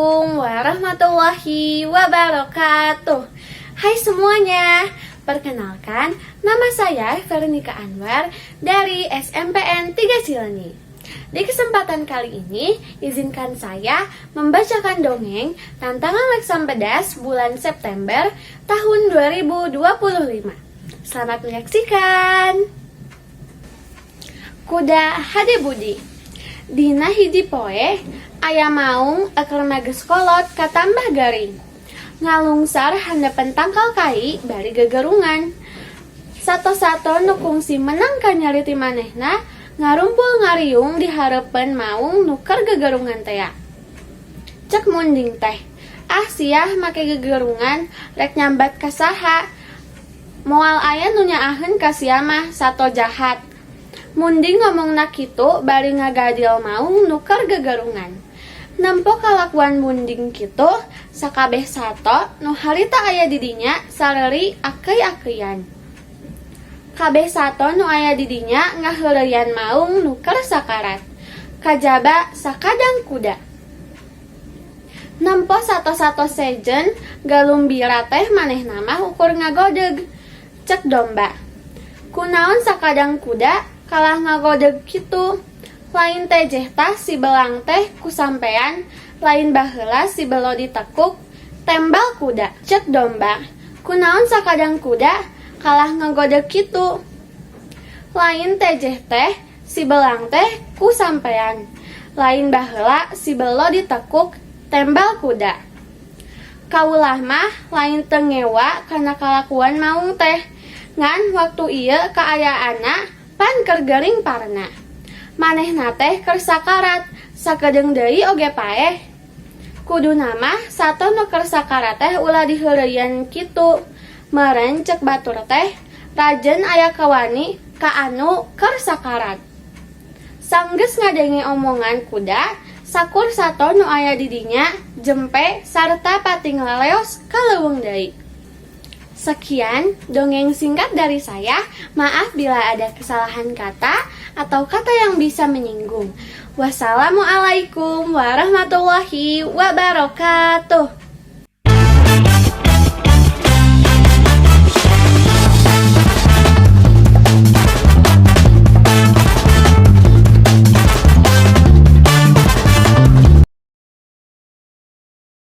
Assalamualaikum warahmatullahi wabarakatuh. Hai semuanya, perkenalkan nama saya Veronica Anwar dari SMPN 3 Cileunyi. Di kesempatan kali ini, izinkan saya membacakan dongeng Tantangan Leksan Pedas bulan September tahun 2025. Selamat menyaksikan. Kuda Hade Budi. Dina hiji poe aya maung eker mages kolot katambah garing. Ngalungsar handapan tangkal kai bari gegerungan. Sato-sato nu kungsi menang ka nyari ti manehna ngarumpul ngariung di hareupeun maung nuker gegerungan teh. Cek munding teh, ah siah make gegerungan rek nyambat ka saha. Moal aya nu nyaaheun ka sia mah sato jahat. Munding ngomongna kitu bari ngagadil maung nuker gegerungan. Nempo kalakuan munding kitu, sakabeh sato nu harita aya di dinya sareri akei-akeian. Kabeh sato nu aya di dinya ngaheureuyan maung nuker sakarat. Kajaba sakadang kuda. Nempo sato-sato sejen galumbira teh manehna mah ukur ngagodeg. Cek domba. Kunaon sakadang kuda kalah ngagodeg kitu. Lain teh tah si belang teh kusampean, lain baheula si belo ditekuk, tembal kuda. Cek domba, kunaon sakadang kuda kalah ngagodeg kitu. Lain teh si belang teh kusampean, lain baheula si belo ditekuk, tembal kuda. Kaulah mah lain teu ngewa kana kalakuan maung teh, ngan waktu ieu kaayaanna pan keur geuring parna. Manehna teh keur sakarat, sakedeung deui oge paeh. Kuduna mah sato nu keur sakarat teh ulah diheureuyan kitu. Meureun cek batur teh, rajen aya kawani ka anu keur sakarat. Sanggeus ngadenge omongan kuda, sakur sato nu aya di dinya jempe sarta pating laleos ka leuweung deui. Sekian dongeng singkat dari saya. Maaf bila ada kesalahan kata atau kata yang bisa menyinggung. Wassalamualaikum warahmatullahi wabarakatuh.